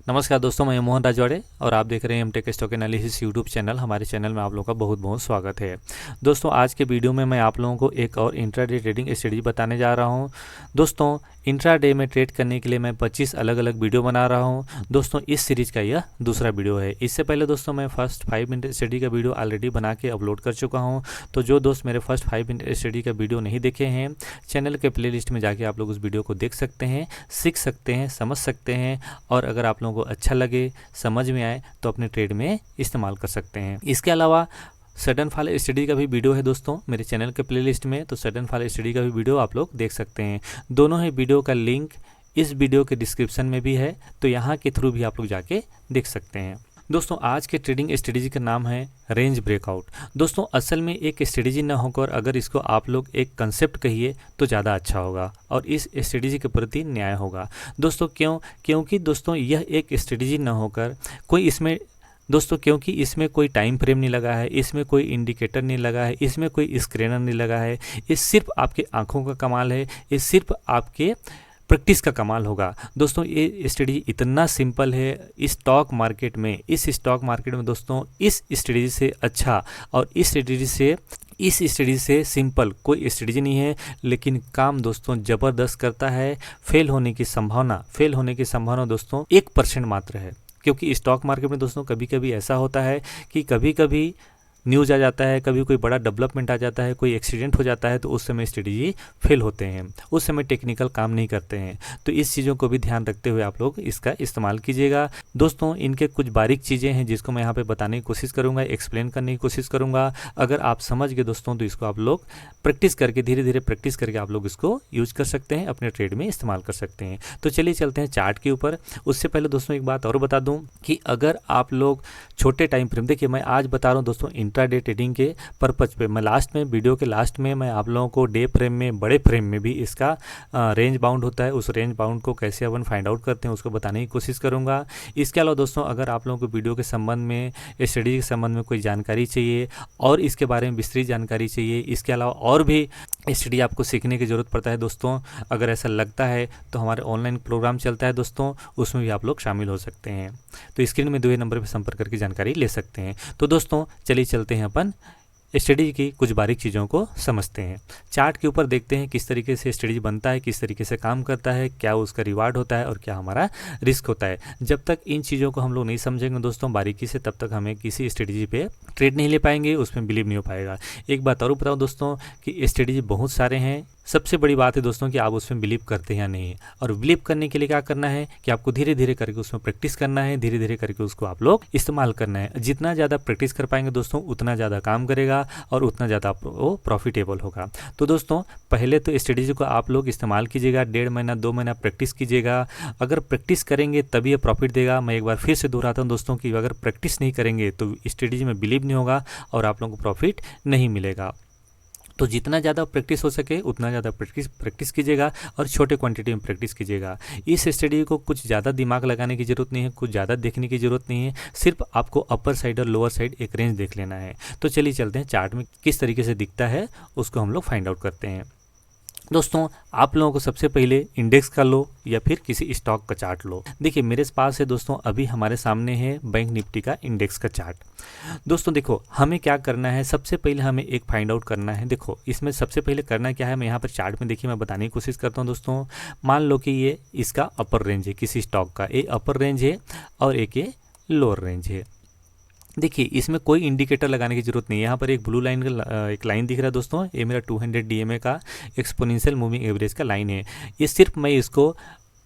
नमस्कार दोस्तों, मैं मोहन राजवाड़े और आप देख रहे हैं MTech stock analysis YouTube channel. हमारे चैनल में आप लोगों का बहुत बहुत स्वागत है। दोस्तों, आज के वीडियो में मैं आप लोगों को एक और इंट्राडे ट्रेडिंग स्ट्रेटजी बताने जा रहा हूं। दोस्तों, इंट्राडे में ट्रेड करने के लिए मैं 25 अलग अलग वीडियो बना रहा हूं। दोस्तों, इस सीरीज़ का यह दूसरा वीडियो है। इससे पहले दोस्तों मैं फर्स्ट 5 मिनट स्टडी का वीडियो ऑलरेडी बना के अपलोड कर चुका हूँ। तो जो दोस्त मेरे फर्स्ट 5 मिनट स्टडी का वीडियो नहीं देखे हैं, चैनल के प्लेलिस्ट में जाके आप लोग उस वीडियो को देख सकते हैं, सीख सकते हैं, समझ सकते हैं और अगर आप लोगों को अच्छा लगे, समझ में आए तो अपने ट्रेड में इस्तेमाल कर सकते हैं। इसके अलावा सडन फॉल स्टडी का भी वीडियो है दोस्तों मेरे चैनल के प्लेलिस्ट में, तो सडन फॉल स्टडी का भी वीडियो आप लोग देख सकते हैं। दोनों ही वीडियो का लिंक इस वीडियो के डिस्क्रिप्शन में भी है, तो यहाँ के थ्रू भी आप लोग जाके देख सकते हैं। दोस्तों, आज के ट्रेडिंग स्ट्रेटजी का नाम है रेंज ब्रेकआउट। दोस्तों, असल में एक स्ट्रेटजी ना होकर अगर इसको आप लोग एक कंसेप्ट कहिए तो ज़्यादा अच्छा होगा और इस स्ट्रेटजी के प्रति न्याय होगा। दोस्तों, क्योंकि दोस्तों यह एक स्ट्रेटजी ना होकर कोई इसमें क्योंकि इसमें कोई टाइम फ्रेम नहीं लगा है, इसमें कोई इंडिकेटर नहीं लगा है, इसमें कोई स्क्रीनर नहीं लगा है। ये सिर्फ आपके आंखों का कमाल है, ये सिर्फ आपके प्रैक्टिस का कमाल होगा। दोस्तों, ये स्ट्रेटजी इतना सिंपल है। इस स्टॉक मार्केट में दोस्तों इस स्ट्रेटजी से अच्छा और इस स्ट्रेटजी से सिंपल कोई स्ट्रेटजी नहीं है, लेकिन काम दोस्तों ज़बरदस्त करता है। फेल होने की संभावना दोस्तों 1% मात्र है, क्योंकि स्टॉक मार्केट में दोस्तों कभी कभी ऐसा होता है कि कभी न्यूज़ आ जाता है, कभी कोई बड़ा डेवलपमेंट आ जाता है, कोई एक्सीडेंट हो जाता है, तो उस समय स्ट्रेटजी फेल होते हैं, उस समय टेक्निकल काम नहीं करते हैं। तो इस चीज़ों को भी ध्यान रखते हुए आप लोग इसका इस्तेमाल कीजिएगा। दोस्तों, इनके कुछ बारीक चीज़ें हैं जिसको मैं यहाँ पे बताने की कोशिश करूँगा, एक्सप्लेन करने की कोशिश करूँगा। अगर आप समझ गए दोस्तों तो इसको आप लोग प्रैक्टिस करके, धीरे धीरे प्रैक्टिस करके आप लोग इसको यूज कर सकते हैं, अपने ट्रेड में इस्तेमाल कर सकते हैं। तो चलिए चलते हैं चार्ट के ऊपर। उससे पहले दोस्तों एक बात और बता दूँ कि अगर आप लोग छोटे टाइम फ्रेम, देखिए मैं आज बता रहा हूँ दोस्तों इंट्राडे ट्रेडिंग के पर्पज पे। मैं वीडियो के लास्ट में मैं आप लोगों को डे फ्रेम में, बड़े फ्रेम में भी इसका रेंज बाउंड होता है, उस रेंज बाउंड को कैसे अपन फाइंड आउट करते हैं उसको बताने की कोशिश करूंगा। इसके अलावा दोस्तों अगर आप लोगों को वीडियो के संबंध में, स्टडी के संबंध में कोई जानकारी चाहिए और इसके बारे में विस्तृत जानकारी चाहिए, इसके अलावा और भी स्टडी आपको सीखने की ज़रूरत पड़ता है दोस्तों, अगर ऐसा लगता है तो हमारे ऑनलाइन प्रोग्राम चलता है दोस्तों, उसमें भी आप लोग शामिल हो सकते हैं। तो स्क्रीन में 2 नंबर पर संपर्क करके जानकारी ले सकते हैं। तो दोस्तों चलिए चलते हैं अपन स्टडी की कुछ बारीक चीज़ों को समझते हैं। चार्ट के ऊपर देखते हैं किस तरीके से स्टडी बनता है, किस तरीके से काम करता है, क्या उसका रिवार्ड होता है और क्या हमारा रिस्क होता है। जब तक इन चीज़ों को हम लोग नहीं समझेंगे दोस्तों बारीकी से, तब तक हमें किसी स्ट्रेटजी पे ट्रेड नहीं ले पाएंगे, उसमें बिलीव नहीं हो पाएगा। एक बात और बताऊँ दोस्तों कि स्ट्रेटजी बहुत सारे हैं। सबसे बड़ी बात है दोस्तों कि आप उसमें बिलीव करते हैं या नहीं, और बिलीव करने के लिए क्या करना है कि आपको धीरे धीरे करके उसमें प्रैक्टिस करना है, धीरे धीरे करके उसको आप लोग इस्तेमाल करना है। जितना ज़्यादा प्रैक्टिस कर पाएंगे दोस्तों उतना ज़्यादा काम करेगा और उतना ज़्यादा वो प्रॉफिटेबल होगा। तो दोस्तों पहले तो स्ट्रेटजी को आप लोग इस्तेमाल कीजिएगा, 1.5 महीना 2 महीना प्रैक्टिस कीजिएगा। अगर प्रैक्टिस करेंगे तभी ये प्रॉफिट देगा। मैं एक बार फिर से दोहराता हूँ दोस्तों कि अगर प्रैक्टिस नहीं करेंगे तो स्ट्रेटजी में बिलीव नहीं होगा और आप लोगों को प्रॉफिट नहीं मिलेगा। तो जितना ज़्यादा प्रैक्टिस हो सके उतना ज़्यादा प्रैक्टिस कीजिएगा और छोटे क्वांटिटी में प्रैक्टिस कीजिएगा। इस स्टडी को कुछ ज़्यादा दिमाग लगाने की ज़रूरत नहीं है, कुछ ज़्यादा देखने की ज़रूरत नहीं है, सिर्फ आपको अपर साइड और लोअर साइड एक रेंज देख लेना है। तो चलिए चलते हैं चार्ट में किस तरीके से दिखता है उसको हम लोग फाइंड आउट करते हैं। दोस्तों, आप लोगों को सबसे पहले इंडेक्स का लो या फिर किसी स्टॉक का चार्ट लो। देखिए मेरे पास है दोस्तों, अभी हमारे सामने है बैंक निफ्टी का इंडेक्स का चार्ट। दोस्तों देखो हमें क्या करना है, सबसे पहले हमें एक फाइंड आउट करना है। देखो इसमें सबसे पहले करना क्या है, मैं यहाँ पर चार्ट में देखिए मैं बताने की कोशिश करता हूँ दोस्तों। मान लो कि ये इसका अपर रेंज है, किसी स्टॉक का एक अपर रेंज है और एक ये लोअर रेंज है। देखिए इसमें कोई इंडिकेटर लगाने की जरूरत नहीं है। यहाँ पर एक ब्लू लाइन का एक लाइन दिख रहा है दोस्तों, ये मेरा 200 DMA का एक्सपोनेंशियल मूविंग एवरेज का लाइन है। ये सिर्फ मैं इसको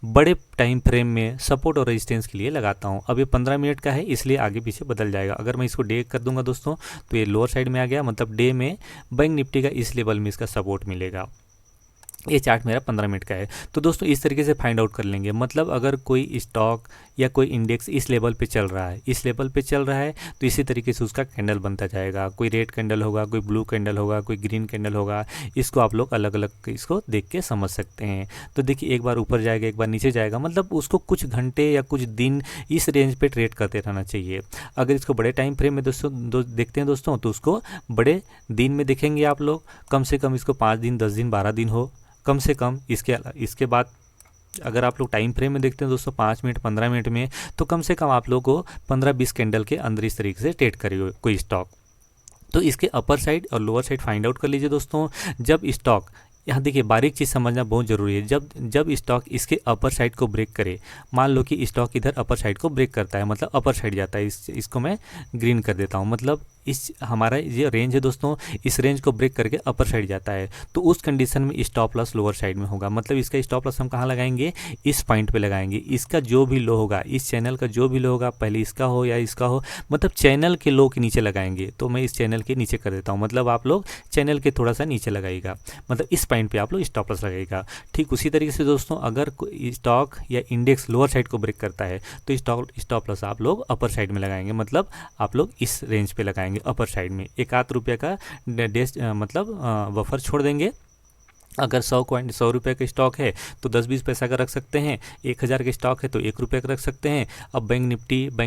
बड़े टाइम फ्रेम में सपोर्ट और रेजिस्टेंस के लिए लगाता हूँ। अब ये 15 मिनट का है इसलिए आगे पीछे बदल जाएगा। अगर मैं इसको डे कर दूंगा दोस्तों तो ये लोअर साइड में आ गया, मतलब डे में बैंक निफ्टी का इस लेवल में इसका सपोर्ट मिलेगा। ये चार्ट मेरा 15 मिनट का है। तो दोस्तों इस तरीके से फाइंड आउट कर लेंगे, मतलब अगर कोई स्टॉक या कोई इंडेक्स इस लेवल पे चल रहा है, तो इसी तरीके से उसका कैंडल बनता जाएगा। कोई रेड कैंडल होगा, कोई ब्लू कैंडल होगा, कोई ग्रीन कैंडल होगा। इसको आप लोग अलग अलग इसको देख के समझ सकते हैं। तो देखिए एक बार ऊपर जाएगा, एक बार नीचे जाएगा, मतलब उसको कुछ घंटे या कुछ दिन इस रेंज पे ट्रेड करते रहना चाहिए। अगर इसको बड़े टाइम फ्रेम में दोस्तों देखते हैं दोस्तों, तो उसको बड़े दिन में देखेंगे आप लोग, कम से कम इसको 5 दिन, 10 दिन, 12 दिन हो कम से कम। इसके बाद अगर आप लोग टाइम फ्रेम में देखते हैं दोस्तों 5 मिनट 15 मिनट में, तो कम से कम आप लोग को 15-20 कैंडल के अंदर इस तरीके से ट्रेड करिए कोई स्टॉक। तो इसके अपर साइड और लोअर साइड फाइंड आउट कर लीजिए दोस्तों। जब स्टॉक, यहाँ देखिए बारीक चीज़ समझना बहुत ज़रूरी है, जब स्टॉक इसके अपर साइड को ब्रेक करे, मान लो कि स्टॉक इधर अपर साइड को ब्रेक करता है, मतलब अपर साइड जाता है, इसको मैं ग्रीन कर देता हूँ, मतलब इस हमारा ये रेंज है दोस्तों, इस रेंज को ब्रेक करके अपर साइड जाता है, तो उस कंडीशन में स्टॉप लॉस लोअर साइड में होगा। मतलब इसका स्टॉप लॉस हम कहाँ लगाएंगे, इस पॉइंट पे लगाएंगे। इसका जो भी लो होगा, इस चैनल का जो भी लो होगा, पहले इसका हो या इसका हो, मतलब चैनल के लो के नीचे लगाएंगे। तो मैं इस चैनल के नीचे कर देता हूँ, मतलब आप लोग चैनल के थोड़ा सा नीचे लगाइएगा, मतलब इस पॉइंट पे आप लोग स्टॉप लॉस लगाइएगा। ठीक उसी तरीके से दोस्तों, अगर स्टॉक या इंडेक्स लोअर साइड को ब्रेक करता है तो स्टॉप लॉस आप लोग अपर साइड में लगाएंगे, मतलब आप लोग इस रेंज पे लगाएंगे अपर साइड में। एक आध रुपये का मतलब बफर छोड़ देंगे। अगर 100 रुपये का स्टॉक है तो 10-20 पैसा का रख सकते हैं, 1000 का स्टॉक है तो 1 रुपये का रख सकते हैं। अब बैंक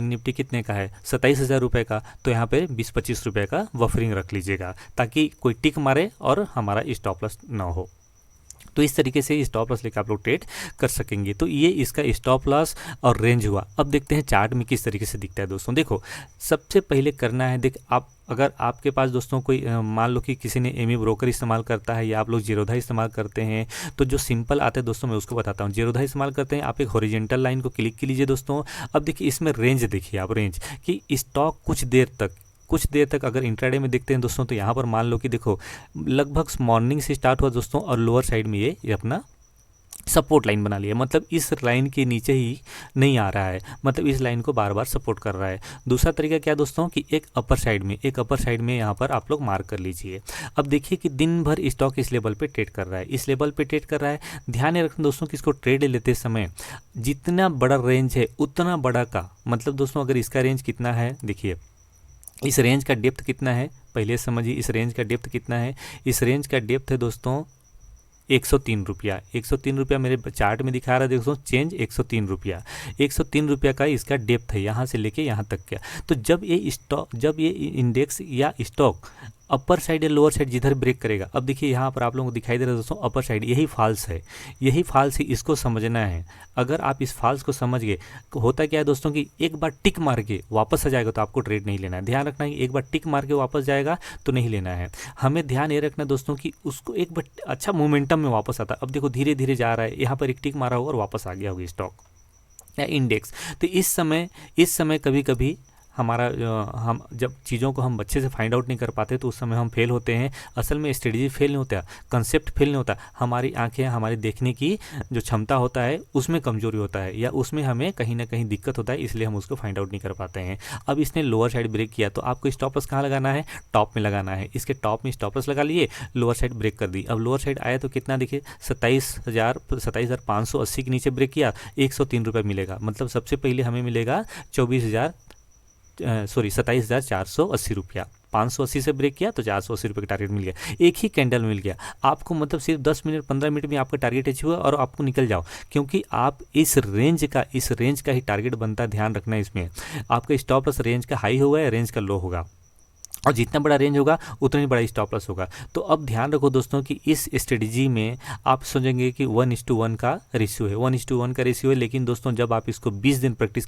निफ्टी कितने का है, 27,000 रुपये का, तो यहाँ पे 20-25 रुपये का बफरिंग रख लीजिएगा, ताकि कोई टिक मारे और हमारा स्टॉप लॉस ना हो। तो इस तरीके से स्टॉप लॉस लेकर आप लोग ट्रेड कर सकेंगे। तो ये इसका स्टॉप लॉस और रेंज हुआ। अब देखते हैं चार्ट में किस तरीके से दिखता है दोस्तों। देखो सबसे पहले करना है, अगर आपके पास दोस्तों कोई मान लो कि किसी ने एमी ब्रोकर इस्तेमाल करता है या आप लोग जीरोधा इस्तेमाल करते हैं, तो जो सिंपल आता है दोस्तों मैं उसको बताता हूँ। जीरोधा इस्तेमाल करते हैं, आप एक हॉरिजॉन्टल लाइन को क्लिक कीजिए दोस्तों। अब देखिए इसमें रेंज देखिए आप, रेंज कि स्टॉक कुछ देर तक अगर इंट्राडे में देखते हैं दोस्तों, तो यहाँ पर मान लो कि देखो लगभग मॉर्निंग से स्टार्ट हुआ दोस्तों, और लोअर साइड में ये अपना सपोर्ट लाइन बना लिया, मतलब इस लाइन के नीचे ही नहीं आ रहा है, मतलब इस लाइन को बार बार सपोर्ट कर रहा है। दूसरा तरीका क्या दोस्तों कि एक अपर साइड में यहाँ पर आप लोग मार्क कर लीजिए। अब देखिए कि दिन भर स्टॉक इस लेवल पे ट्रेड कर रहा है, ध्यान में रखना दोस्तों कि इसको ट्रेड लेते समय जितना बड़ा रेंज है उतना बड़ा का, मतलब दोस्तों अगर इसका रेंज कितना है, देखिए इस रेंज का डेप्थ कितना है, पहले समझिए इस रेंज का डेप्थ कितना है। इस रेंज का डेप्थ है दोस्तों 103 रुपया। 103 रुपया मेरे चार्ट में दिखा रहा है दोस्तों, चेंज 103 रुपया। 103 रुपया का इसका डेप्थ है, यहाँ से लेके यहाँ तक का। तो जब ये इंडेक्स या स्टॉक अपर साइड या लोअर साइड जिधर ब्रेक करेगा, अब देखिए यहाँ पर आप लोगों को दिखाई दे रहा है दोस्तों अपर साइड, यही फॉल्स है, इसको समझना है। अगर आप इस फॉल्स को समझ गए, होता क्या है दोस्तों कि एक बार टिक मार के वापस आ जाएगा तो आपको ट्रेड नहीं लेना है। ध्यान रखना है, एक बार टिक मार के वापस जाएगा तो नहीं लेना है। हमें ध्यान ये रखना दोस्तों कि उसको एक बार अच्छा मोमेंटम में वापस आता है। अब देखो धीरे धीरे जा रहा है, यहाँ पर एक टिक मारा होगा और वापस आ गया होगा स्टॉक या इंडेक्स। तो इस समय कभी कभी हमारा हम जब चीज़ों को हम अच्छे से फाइंड आउट नहीं कर पाते तो उस समय हम फेल होते हैं। असल में स्ट्रेटजी फेल नहीं होता, कंसेप्ट फेल नहीं होता, हमारी आंखें, हमारी देखने की जो क्षमता होता है उसमें कमजोरी होता है, या उसमें हमें कहीं ना कहीं दिक्कत होता है, इसलिए हम उसको फाइंड आउट नहीं कर पाते हैं। अब इसने लोअर साइड ब्रेक किया तो आपको स्टॉप लॉस कहाँ लगाना है, टॉप में लगाना है। इसके टॉप में स्टॉप लॉस लगा लिए, लोअर साइड ब्रेक कर दी। अब लोअर साइड आया तो कितना देखिए 27,580 के नीचे ब्रेक किया, 103 रुपये मिलेगा। मतलब सबसे पहले हमें मिलेगा 27,480 रुपया। 580 से ब्रेक किया तो 480 रुपये का टारगेट मिल गया, एक ही कैंडल मिल गया आपको। मतलब सिर्फ 10 मिनट 15 मिनट में आपका टारगेट अचीव हुआ और आपको निकल जाओ, क्योंकि आप इस रेंज का ही टारगेट बनता है। ध्यान रखना है, इसमें आपका स्टॉप लॉस रेंज का हाई होगा या रेंज का लो होगा, और जितना बड़ा रेंज होगा उतना ही बड़ा स्टॉप लॉस होगा। तो अब ध्यान रखो दोस्तों कि इस स्ट्रेटजी में आप सोचेंगे कि 1:1 का रेशियो है, 1:1 का रेशियो है, लेकिन दोस्तों जब आप इसको 20 दिन प्रैक्टिस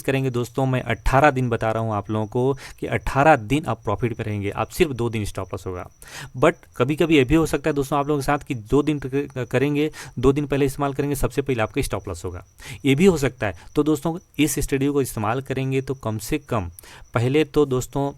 करेंगे दोस्तों, मैं 18 दिन बता रहा हूँ आप लोगों को कि 18 दिन आप प्रॉफिट पे रहेंगे, आप सिर्फ 2 दिन स्टॉप लॉस होगा। बट कभी कभी ये भी हो सकता है दोस्तों आप लोगों के साथ कि 2 दिन करेंगे, 2 दिन पहले इस्तेमाल करेंगे, सबसे पहले आपका स्टॉप लॉस होगा, ये भी हो सकता है। तो दोस्तों इस स्ट्रेटजी को इस्तेमाल करेंगे तो कम से कम पहले तो दोस्तों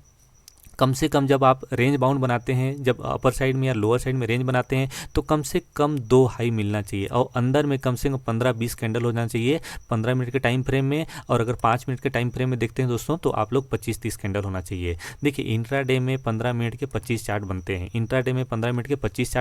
कम से कम जब आप रेंज बाउंड बनाते हैं, जब अपर साइड में या लोअर साइड में रेंज बनाते हैं, तो कम से कम 2 हाई मिलना चाहिए, और अंदर में कम से कम 15-20 कैंडल होना चाहिए 15 मिनट के टाइम फ्रेम में। और अगर 5 मिनट के टाइम फ्रेम में देखते हैं दोस्तों तो आप लोग 25-30 कैंडल होना चाहिए। देखिए इंट्राडे में 15 मिनट के 25 चार्ट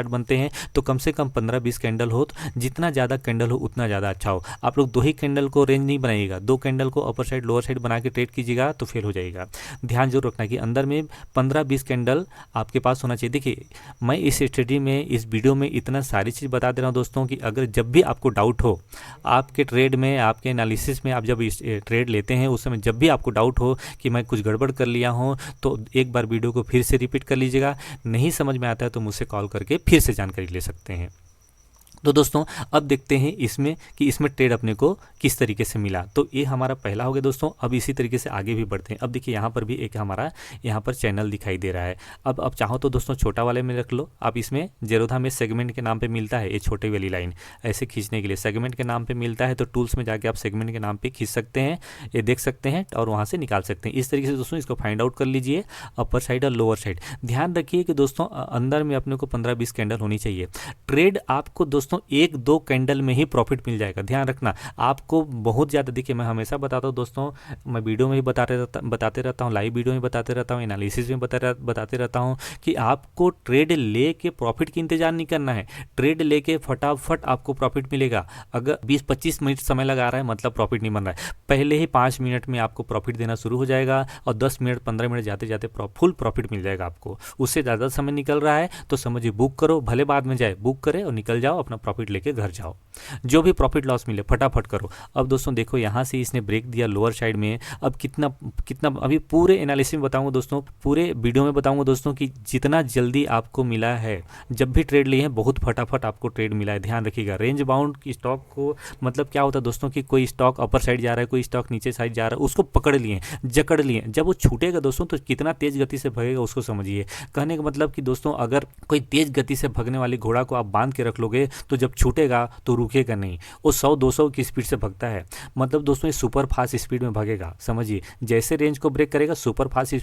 बनते हैं, तो कम से कम 15-20 कैंडल हो, तो जितना ज़्यादा कैंडल हो उतना ज़्यादा अच्छा हो। आप लोग 2 ही कैंडल को रेंज नहीं बनाइएगा, 2 कैंडल को अपर साइड लोअर साइड बना के ट्रेड कीजिएगा तो फेल हो जाएगा। ध्यान जरूर रखना कि अंदर में 15-20 कैंडल आपके पास होना चाहिए। देखिए मैं इस स्टडी में, इस वीडियो में इतना सारी चीज़ बता दे रहा हूँ दोस्तों कि अगर जब भी आपको डाउट हो आपके ट्रेड में, आपके एनालिसिस में, आप जब ट्रेड लेते हैं उस समय जब भी आपको डाउट हो कि मैं कुछ गड़बड़ कर लिया हूँ, तो एक बार वीडियो को फिर से रिपीट कर लीजिएगा। नहीं समझ में आता है तो मुझसे कॉल करके फिर से जानकारी ले सकते हैं। तो दोस्तों अब देखते हैं इसमें कि इसमें ट्रेड अपने को किस तरीके से मिला। तो ये हमारा पहला हो गया दोस्तों। अब इसी तरीके से आगे भी बढ़ते हैं। अब देखिए यहाँ पर भी एक हमारा यहाँ पर चैनल दिखाई दे रहा है। अब चाहो तो दोस्तों छोटा वाले में रख लो आप। इसमें जेरोधा में सेगमेंट के नाम पे मिलता है ये छोटी वाली लाइन, ऐसे खींचने के लिए सेगमेंट के नाम पे मिलता है। तो टूल्स में जाके आप सेगमेंट के नाम पे खींच सकते हैं, ये देख सकते हैं और वहाँ से निकाल सकते हैं। इस तरीके से दोस्तों इसको फाइंड आउट कर लीजिए, अपर साइड और लोअर साइड। ध्यान रखिए कि दोस्तों अंदर में अपने को 15-20 कैंडल होनी चाहिए। ट्रेड आपको दोस्तों 1-2 कैंडल में ही प्रॉफिट मिल जाएगा, ध्यान रखना। आपको बहुत ज़्यादा, देखिए मैं हमेशा बताता हूँ दोस्तों, मैं वीडियो में भी बताते रहता हूँ, लाइव वीडियो में बताते रहता हूँ, एनालिसिस में बताते रहता हूँ कि आपको ट्रेड ले के प्रॉफिट की इंतजार नहीं करना है। ट्रेड लेके फटाफट आपको प्रॉफिट मिलेगा। अगर 20-25 मिनट समय लगा रहा है मतलब प्रॉफिट नहीं बन रहा है। पहले ही 5 मिनट में आपको प्रॉफिट देना शुरू हो जाएगा और 10 मिनट 15 मिनट जाते जाते फुल प्रॉफिट मिल जाएगा आपको। उससे ज़्यादा समय निकल रहा है तो समझिए बुक करो, भले बाद में जाए, बुक करे और निकल जाओ, अपना प्रॉफिट लेके घर जाओ। जो भी प्रॉफिट लॉस मिले फटाफट करो। अब दोस्तों देखो यहाँ से इसने ब्रेक दिया लोअर साइड में। अब कितना अभी पूरे एनालिसिस में बताऊंगा दोस्तों, पूरे वीडियो में बताऊंगा दोस्तों कि जितना जल्दी आपको मिला है, जब भी ट्रेड लिए हैं बहुत फटाफट आपको ट्रेड मिला है। ध्यान रखिएगा रेंज बाउंड की स्टॉक को, मतलब क्या होता है दोस्तों कि कोई स्टॉक अपर साइड जा रहा है, कोई स्टॉक नीचे साइड जा रहा है, उसको पकड़ लिए, जकड़ लिए। जब वो छूटेगा दोस्तों तो कितना तेज गति से भगेगा उसको समझिए। कहने का मतलब कि दोस्तों अगर कोई तेज गति से भगने वाली घोड़ा को आप बांध के रख लोगे तो जब छूटेगा तो रुकेगा नहीं, वो 100-200 की स्पीड से भगता है। मतलब दोस्तों ये सुपर फास्ट स्पीड में भगेगा, समझिए। जैसे रेंज को ब्रेक करेगा सुपर फास्ट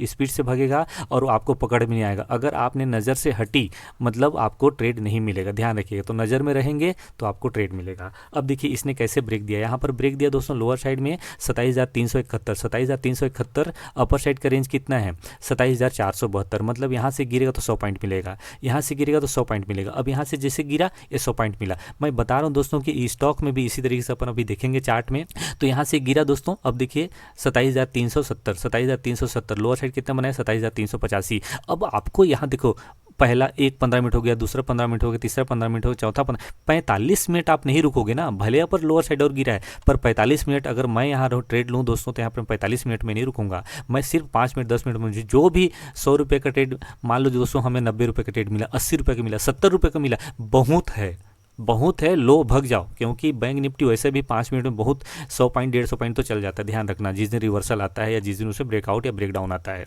स्पीड से भगेगा और आपको पकड़ में नहीं आएगा। अगर आपने नज़र से हटी मतलब आपको ट्रेड नहीं मिलेगा, ध्यान रखिएगा। तो नज़र में रहेंगे तो आपको ट्रेड मिलेगा। अब देखिए इसने कैसे ब्रेक दिया, यहाँ पर ब्रेक दिया दोस्तों लोअर साइड में 27,371। अपर साइड का रेंज कितना है 27,472। मतलब यहाँ से गिरेगा तो 100 पॉइंट मिलेगा, यहाँ से गिरेगा तो 100 पॉइंट मिलेगा। अब यहाँ से जैसे गिरा ये 100 पॉइंट मिला। मैं बता रहा हूँ दोस्तों कि स्टॉक में भी इसी तरीके से अपन अभी देखेंगे चार्ट में। तो यहाँ से गिरा दोस्तों, अब देखिए 27,370 लोअर साइड कितना बनाया 27,385। अब आपको यहाँ देखो पहला एक 15 मिनट हो गया, दूसरा 15 मिनट हो गया, तीसरा 15 मिनट हो गया, चौथा 45 मिनट आप नहीं रुकोगे ना। भले यहाँ पर लोअर साइड और गिरा है पर 45 मिनट अगर मैं यहाँ ट्रेड लूँ दोस्तों तो यहाँ पर 45 मिनट में नहीं रुकूंगा। मैं सिर्फ 5 मिनट 10 मिनट में, मुझे जो भी 100 रुपये का ट्रेड, मान लो दोस्तों हमें 90 रुपये का ट्रेड मिला, 80 रुपये का मिला, 70 रुपये का मिला, बहुत है, लो भग जाओ। क्योंकि बैंक निफ्टी वैसे भी 5 मिनट में बहुत 100 पॉइंट 150 पॉइंट तो चल जाता है। ध्यान रखना जिस दिन रिवर्सल आता है या जिस दिन उसे ब्रेकआउट या ब्रेकडाउन आता है।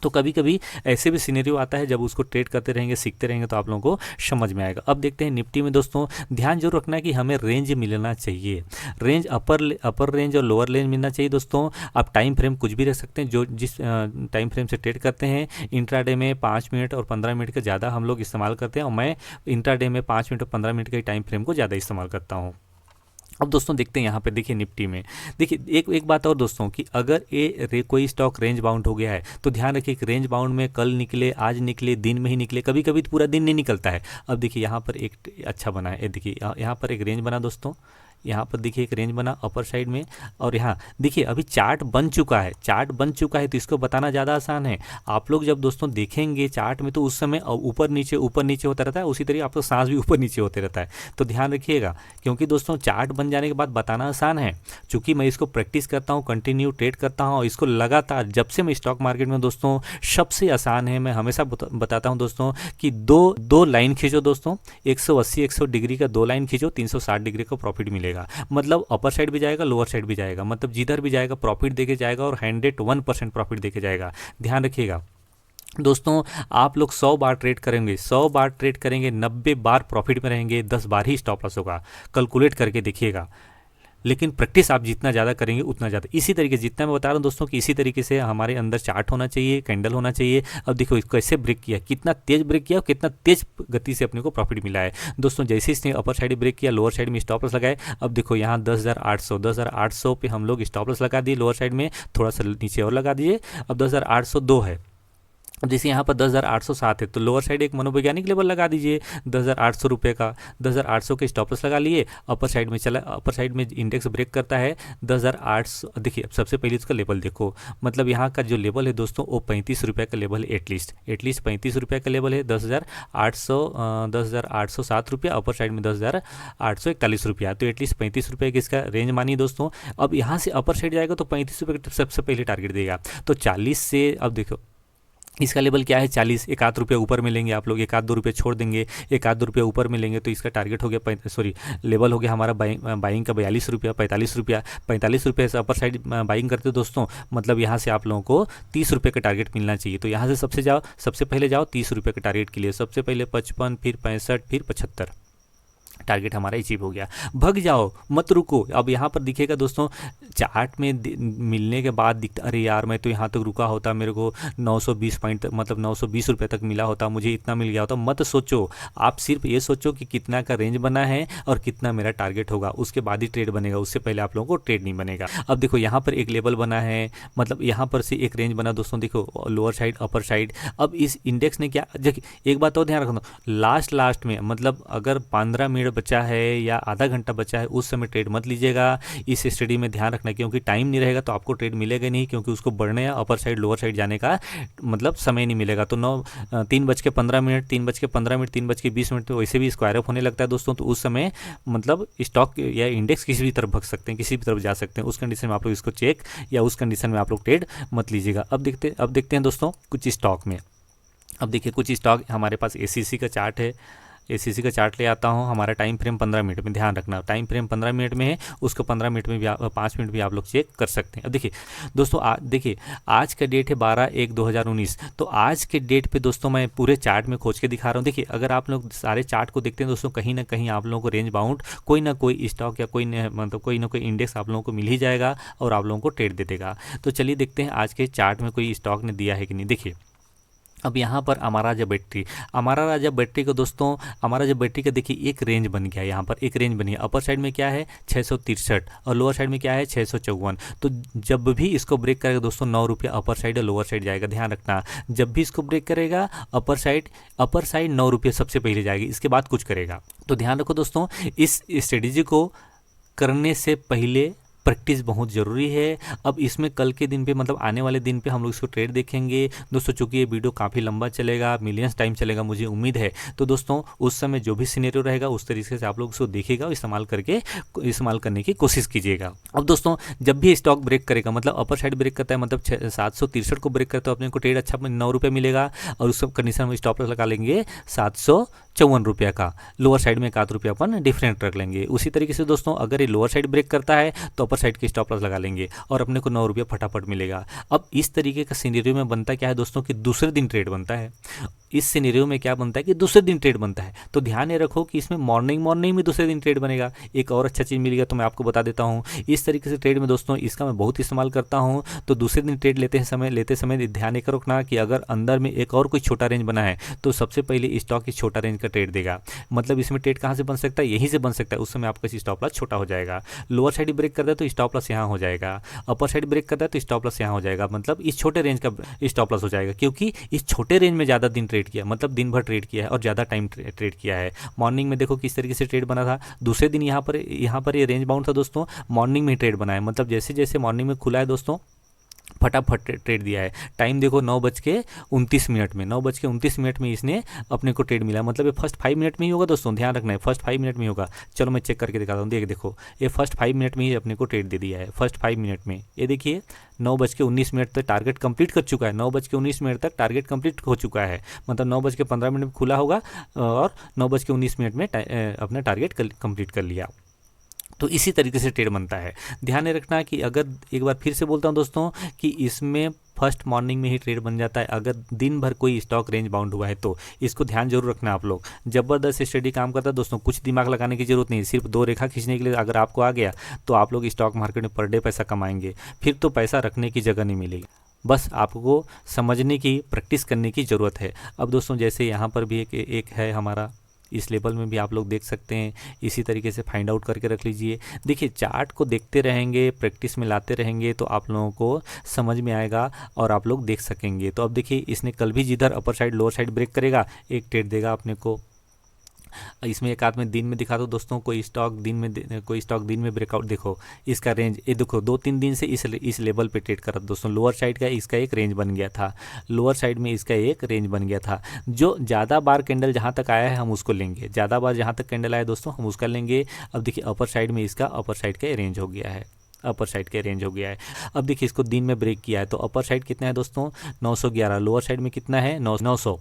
तो कभी कभी ऐसे भी सिनेरियो आता है, जब उसको ट्रेड करते रहेंगे सीखते रहेंगे तो आप लोगों को समझ में आएगा। अब देखते हैं निफ्टी में दोस्तों, ध्यान जरूर रखना है कि हमें रेंज मिलना चाहिए। रेंज अपर रेंज और लोअर रेंज मिलना चाहिए दोस्तों। आप टाइम फ्रेम कुछ भी रख सकते हैं, जो जिस टाइम फ्रेम से ट्रेड करते हैं। इंट्राडे में 5 मिनट और 15 मिनट का ज़्यादा हम लोग इस्तेमाल करते हैं और मैं इंट्राडे में 5 मिनट और 15 मिनट के टाइम फ्रेम को ज़्यादा इस्तेमाल करता हूँ। अब दोस्तों देखते हैं यहाँ पे, देखिए निफ्टी में देखिए एक बात और दोस्तों कि अगर कोई स्टॉक रेंज बाउंड हो गया है तो ध्यान रखिए कि रेंज बाउंड में कल निकले, आज निकले, दिन में ही निकले, कभी कभी तो पूरा दिन नहीं निकलता है। अब देखिए यहाँ पर एक अच्छा बना है, देखिए यहाँ पर एक रेंज बना दोस्तों, यहाँ पर देखिए एक रेंज बना अपर साइड में। और यहाँ देखिए अभी चार्ट बन चुका है, तो इसको बताना ज़्यादा आसान है। आप लोग जब दोस्तों देखेंगे चार्ट में तो उस समय ऊपर नीचे होता रहता है, उसी तरीके आपको सांस भी ऊपर नीचे होते रहता है। तो ध्यान रखिएगा, क्योंकि दोस्तों चार्ट बन जाने के बाद बताना आसान है। चूँकि मैं इसको प्रैक्टिस करता हूँ, कंटिन्यू ट्रेड करता हूँ और इसको लगातार जब से मैं स्टॉक मार्केट में दोस्तों, सबसे आसान है। मैं हमेशा बताता हूँ दोस्तों कि दो लाइन खींचो दोस्तों, 180 डिग्री का 2 लाइन खींचो, 360 डिग्री का प्रॉफिट मिलेगा। मतलब अपर साइड भी जाएगा, लोअर साइड भी जाएगा, मतलब जिधर भी जाएगा प्रॉफिट देके जाएगा और 101% प्रॉफिट देके जाएगा। ध्यान रखिएगा दोस्तों, आप लोग 100 बार ट्रेड करेंगे, 90 बार प्रॉफिट में रहेंगे, 10 बार ही स्टॉप लॉस होगा। कैलकुलेट करके देखिएगा। लेकिन प्रैक्टिस आप जितना ज़्यादा करेंगे उतना ज़्यादा, इसी तरीके जितना मैं बता रहा हूँ दोस्तों कि इसी तरीके से हमारे अंदर चार्ट होना चाहिए, कैंडल होना चाहिए। अब देखो इसको कैसे ब्रेक किया, कितना तेज ब्रेक किया और कितना तेज गति से अपने को प्रॉफिट मिला है दोस्तों। जैसे इसने अपर साइड ब्रेक किया, लोअर साइड में स्टॉप लॉस लगाए। अब देखो यहाँ 10,800 पे हम लोग स्टॉप लॉस लगा दिए, लोअर साइड में थोड़ा सा नीचे और लगा दिए। अब 10,802 है। अब जैसे यहाँ पर 10,807 है तो लोअर साइड एक मनोवैज्ञानिक लेवल लगा दीजिए 10,800 रुपये का, 10,800 के स्टॉप लॉस लगा लिए। अपर साइड में चला, अपर साइड में इंडेक्स ब्रेक करता है 10,800। देखिए अब सबसे पहले इसका लेवल देखो, मतलब यहाँ का जो लेवल है दोस्तों वो 35 रुपये का लेवल है। एटलीस्ट 35 रुपये का लेवल है। 10,807 रुपया, अपर साइड में 10,841 रुपया, तो एटलीस्ट 35 रुपये की इसका रेंज मानिए दोस्तों। अब यहाँ से अपर साइड जाएगा तो 35 रुपये का सबसे पहले टारगेट देगा। तो 40 से, अब देखो इसका लेवल क्या है 40, एक आध रुपये ऊपर मिलेंगे आप लोग, एक आध 2 रुपये छोड़ देंगे, एक आध 2 रुपये ऊपर मिलेंगे तो इसका टारगेट हो गया सॉरी लेवल हो गया हमारा बाइंग का 42 रुपया, 45 रुपया। 45 रुपये से अपर साइड बाइंग करते हो दोस्तों, मतलब यहाँ से आप लोगों को 30 रुपये का टारगेट मिलना चाहिए। तो यहाँ से सबसे पहले जाओ 30 रुपये के टारगेट के लिए, सबसे पहले 55, फिर 65, फिर 75, टारगेट हमारा अचीव हो गया। भग जाओ, मत रुको। अब यहाँ पर दिखेगा दोस्तों चार्ट में मिलने के बाद दिखता, अरे यार मैं तो यहाँ तक रुका होता, मेरे को 920 पॉइंट मतलब 920 रुपये तक मिला होता, मुझे इतना मिल गया होता। मत सोचो, आप सिर्फ ये सोचो कि कितना का रेंज बना है और कितना मेरा टारगेट होगा, उसके बाद ही ट्रेड बनेगा, उससे पहले आप लोगों को ट्रेड नहीं बनेगा। अब देखो यहाँ पर एक लेवल बना है, मतलब यहाँ पर से एक रेंज बना दोस्तों, देखो लोअर साइड अपर साइड। अब इस इंडेक्स ने क्या, देखिए एक बात और ध्यान रखना, लास्ट में मतलब अगर 15 मिनट बचा है या आधा घंटा बचा है उस समय ट्रेड मत लीजिएगा। इस स्टडी में ध्यान रखना, क्योंकि टाइम नहीं रहेगा तो आपको ट्रेड मिलेगा नहीं, क्योंकि उसको बढ़ने या अपर साइड लोअर साइड जाने का मतलब समय नहीं मिलेगा। तो 3:15 मिनट 3:15 मिनट 3:20 मिनट तो वैसे भी स्क्वायर ऑफ होने लगता है दोस्तों। तो उस समय मतलब स्टॉक या इंडेक्स किसी भी तरफ भग सकते हैं, किसी भी तरफ जा सकते हैं। उस कंडीशन में आप लोग इसको चेक या उस कंडीशन में आप लोग ट्रेड मत लीजिएगा। अब देखते हैं दोस्तों कुछ स्टॉक में। अब देखिए कुछ स्टॉक हमारे पास एसीसी का चार्ट है, एसीसी का चार्ट ले आता हूँ। हमारा टाइम फ्रेम 15 मिनट में, ध्यान रखना टाइम फ्रेम 15 मिनट में है, उसको 15 मिनट में भी 5 मिनट भी आप लोग चेक कर सकते हैं। अब देखिए दोस्तों देखिए आज का डेट है 12/1/2019। तो आज के डेट पे दोस्तों मैं पूरे चार्ट में खोज के दिखा रहा हूँ। देखिए अगर आप लोग सारे चार्ट को देखते हैं दोस्तों, कहीं ना कहीं आप लोगों को रेंज बाउंड कोई ना कोई स्टॉक या कोई ना कोई इंडेक्स आप लोगों को मिल ही जाएगा और आप लोगों को ट्रेड दे देगा। तो चलिए देखते हैं आज के चार्ट में कोई स्टॉक ने दिया है कि नहीं। देखिए अब यहाँ पर अमारा राजा बैटरी को दोस्तों, अमारा राजा बैटरी का देखिए एक रेंज बन गया, यहाँ पर एक रेंज बनी है। अपर साइड में क्या है 663 और लोअर साइड में क्या है 654। तो जब भी इसको ब्रेक करेगा दोस्तों 9 रुपया अपर साइड और लोअर साइड जाएगा। ध्यान रखना जब भी इसको ब्रेक करेगा अपर साइड 9 रुपये सबसे पहले जाएगी, इसके बाद कुछ करेगा। तो ध्यान रखो दोस्तों, इस स्ट्रेटेजी को करने से पहले प्रैक्टिस बहुत ज़रूरी है। अब इसमें कल के दिन पे मतलब आने वाले दिन पे हम लोग इसको ट्रेड देखेंगे दोस्तों। चूँकि ये वीडियो काफ़ी लंबा चलेगा, मिलियंस टाइम चलेगा मुझे उम्मीद है, तो दोस्तों उस समय जो भी सिनेरियो रहेगा उस तरीके से आप लोग उसको देखिएगा और इस्तेमाल करने की कोशिश कीजिएगा। अब दोस्तों जब भी स्टॉक ब्रेक करेगा, मतलब अपर साइड ब्रेक करता है, मतलब 763 को ब्रेक करता है, अपने को ट्रेड अच्छा 9 रुपये मिलेगा और उस सब कंडीशन में स्टॉप लॉस लगा लेंगे 754 रुपया का। लोअर साइड में 1 रुपया अपन डिफरेंट रख लेंगे। उसी तरीके से दोस्तों अगर ये लोअर साइड ब्रेक करता है तो अपर साइड की स्टॉप लॉस लगा लेंगे और अपने को 9 रुपया फटाफट मिलेगा। अब इस तरीके का सिनेरियो में बनता क्या है दोस्तों कि दूसरे दिन ट्रेड बनता है। इस सिनेरियो में क्या बनता है कि दूसरे दिन ट्रेड बनता है। तो ध्यान ये रखो कि इसमें मॉर्निंग में दूसरे दिन ट्रेड बनेगा। एक और अच्छा चीज़ मिल गया तो मैं आपको बता देता हूँ। इस तरीके से ट्रेड में दोस्तों इसका मैं बहुत इस्तेमाल करता हूँ। तो दूसरे दिन ट्रेड लेते समय ध्यान एक रखना कि अगर अंदर में एक और कोई छोटा रेंज बना है तो सबसे पहले स्टॉक इस छोटा रेंज का ट्रेड देगा। मतलब इसमें ट्रेड कहाँ से बन सकता है, यहीं से बन सकता है। उस समय आपका स्टॉप लॉस छोटा हो जाएगा। लोअर साइड ब्रेक करता है तो स्टॉप लॉस यहाँ हो जाएगा, अपर साइड ब्रेक करता है तो स्टॉप लॉस यहाँ हो जाएगा। मतलब इस छोटे रेंज का स्टॉप लॉस हो जाएगा, क्योंकि इस छोटे रेंज में ज़्यादा दिन ट्रेड किया, मतलब दिन भर ट्रेड किया है और ज़्यादा टाइम ट्रेड किया है। मॉर्निंग में देखो किस तरीके से ट्रेड बना था। दूसरे दिन यहाँ पर ये रेंज बाउंड था दोस्तों, मॉर्निंग में ट्रेड बना है। मतलब जैसे जैसे मॉर्निंग में खुला है दोस्तों फटाफट ट्रेड दिया है। टाइम देखो 9:29 में 9:29 में इसने अपने को ट्रेड मिला। मतलब ये फर्स्ट 5 मिनट में ही होगा दोस्तों, ध्यान रखना है फर्स्ट 5 मिनट में ही होगा। चलो मैं चेक करके दिखाता हूँ। देखो ये फर्स्ट 5 मिनट में ही अपने को ट्रेड दे दिया है। फर्स्ट 5 मिनट में ये देखिए 9:19 तक टारगेट कंप्लीट कर चुका है। 9:19 तक टारगेट कंप्लीट हो चुका है। मतलब 9:15 में खुला होगा और 9:19 में अपना टारगेट कंप्लीट कर लिया। तो इसी तरीके से ट्रेड बनता है। ध्यान रखना कि अगर एक बार फिर से बोलता हूं दोस्तों कि इसमें फर्स्ट मॉर्निंग में ही ट्रेड बन जाता है अगर दिन भर कोई स्टॉक रेंज बाउंड हुआ है। तो इसको ध्यान जरूर रखना आप लोग। जबरदस्त स्टडी काम करता है दोस्तों, कुछ दिमाग लगाने की जरूरत नहीं, सिर्फ 2 रेखा खींचने के लिए अगर आपको आ गया तो आप लोग स्टॉक मार्केट में पर डे पैसा कमाएंगे। फिर तो पैसा रखने की जगह नहीं मिलेगी, बस आपको समझने की प्रैक्टिस करने की ज़रूरत है। अब दोस्तों जैसे यहाँ पर भी एक है हमारा, इस लेवल में भी आप लोग देख सकते हैं। इसी तरीके से फाइंड आउट करके रख लीजिए। देखिए चार्ट को देखते रहेंगे, प्रैक्टिस में लाते रहेंगे तो आप लोगों को समझ में आएगा और आप लोग देख सकेंगे। तो अब देखिए इसने कल भी जिधर upper side lower side break करेगा एक ट्रेड देगा अपने को। इसमें एक आध में दिन में दिखा दो दोस्तों, कोई स्टॉक दिन में ब्रेकआउट। देखो इसका रेंज ये देखो 2-3 दिन से इस लेवल पे ट्रेड करा दोस्तों। लोअर साइड का इसका एक रेंज बन गया था, लोअर साइड में इसका एक रेंज बन गया था। जो ज़्यादा बार कैंडल जहाँ तक आया है हम उसको लेंगे, ज़्यादा बार जहाँ तक कैंडल आया दोस्तों हम उसका लेंगे। अब देखिए अपर साइड में इसका अपर साइड का रेंज हो गया है। अपर साइड का रेंज हो गया है। अब देखिए इसको दिन में ब्रेक किया है तो अपर साइड कितना है दोस्तों 911, लोअर साइड में कितना है 900।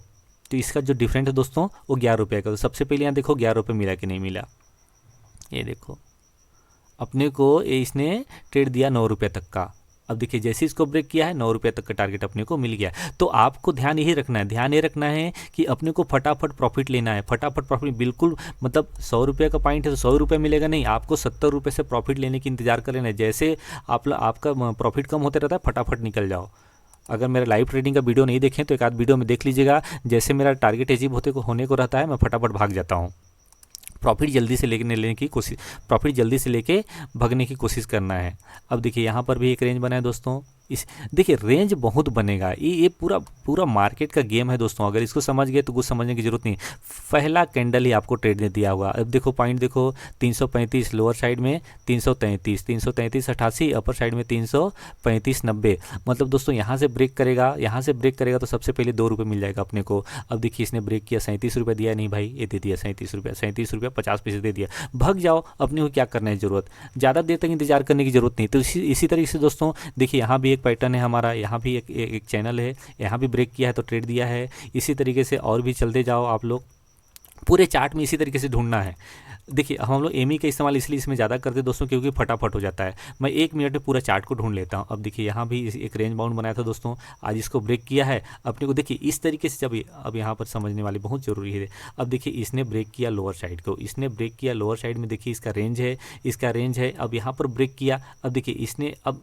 तो इसका जो डिफरेंस है दोस्तों वो 11 रुपये का। तो सबसे पहले यहाँ देखो 11 रुपये मिला कि नहीं मिला, ये देखो अपने को इसने ट्रेड दिया 9 रुपये तक का। अब देखिए जैसे इसको ब्रेक किया है 9 रुपये तक का टारगेट अपने को मिल गया। तो आपको ध्यान यही रखना है, ध्यान ये रखना है कि अपने को फटाफट प्रॉफिट लेना है, फटाफट प्रॉफिट। बिल्कुल मतलब 100 रुपये का पॉइंट है तो 100 रुपये मिलेगा नहीं, आपको 70 रुपये से प्रॉफिट लेने की इंतजार कर लेना है। जैसे आपका प्रॉफिट कम होते रहता है फटाफट निकल जाओ। अगर मेरा लाइव ट्रेडिंग का वीडियो नहीं देखें तो एक आध वीडियो में देख लीजिएगा, जैसे मेरा टारगेट अचीव होने को रहता है मैं फटाफट भाग जाता हूँ। प्रॉफिट जल्दी से लेने की कोशिश, प्रॉफिट जल्दी से लेके भागने की कोशिश करना है। अब देखिए यहाँ पर भी एक रेंज बना है दोस्तों। इस देखिए रेंज बहुत बनेगा, ये पूरा मार्केट का गेम है दोस्तों। अगर इसको समझ गए तो कुछ समझने की जरूरत नहीं। पहला कैंडल ही आपको ट्रेड ने दिया होगा। अब देखो पॉइंट देखो 335 लोअर साइड में 333 88, अपर साइड में 335 90। मतलब दोस्तों यहाँ से ब्रेक करेगा तो सबसे पहले 2 रुपये मिल जाएगा अपने को। अब देखिए इसने ब्रेक किया 37 रुपये दिया, नहीं भाई ये दे दिया 37 रुपये 50 पैसे दे दिया। भाग जाओ, अपने को क्या करना है जरूरत, ज़्यादा देर तक इंतजार करने की जरूरत नहीं। तो इसी तरीके से दोस्तों देखिए यहाँ भी एक पैटर्न है हमारा, यहाँ भी एक चैनल है, यहाँ भी ब्रेक किया है तो ट्रेड दिया है। इसी तरीके से और भी चलते जाओ आप लोग, पूरे चार्ट में इसी तरीके से ढूंढना है। देखिए हम लोग एमी का इस्तेमाल इसलिए इसमें ज़्यादा करते हैं दोस्तों क्योंकि फटाफट हो जाता है। मैं 1 मिनट में पूरा चार्ट को ढूंढ लेता हूँ। अब देखिए यहाँ भी एक रेंज बाउंड बनाया था दोस्तों, आज इसको ब्रेक किया है अपने को। देखिए इस तरीके से जब अब यहाँ पर समझने वाली बहुत ज़रूरी है। अब देखिए इसने ब्रेक किया लोअर साइड को, इसने ब्रेक किया लोअर साइड में, देखिए इसका रेंज है। अब यहाँ पर ब्रेक किया, अब देखिए इसने अब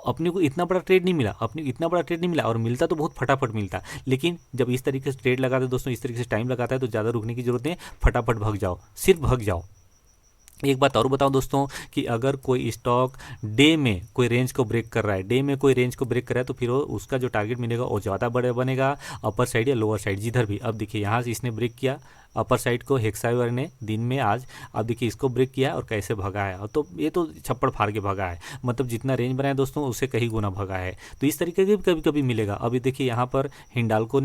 अपने को इतना बड़ा ट्रेड नहीं मिला, और मिलता तो बहुत फटाफट मिलता। लेकिन जब इस तरीके से ट्रेड लगाते हैं दोस्तों, इस तरीके से टाइम लगाता है तो ज़्यादा रुकने की जरूरत नहीं, फटाफट भाग जाओ, सिर्फ भाग जाओ। एक बात और बताऊं दोस्तों कि अगर कोई स्टॉक डे में कोई रेंज को ब्रेक कर रहा है, तो फिर उसका जो टारगेट मिलेगा वो ज़्यादा बड़ा बनेगा, अपर साइड या लोअर साइड जिधर भी। अब देखिए यहाँ से इसने ब्रेक किया अपर साइड को, हेक्सावेयर ने दिन में आज। अब देखिए इसको ब्रेक किया और कैसे भगा है, तो ये तो छप्पड़ फाड़ के भगा है, मतलब जितना रेंज बनाया दोस्तों उससे कहीं गुना भगा है। तो इस तरीके के भी कभी मिलेगा। अभी देखिए यहाँ पर हिंडाल्को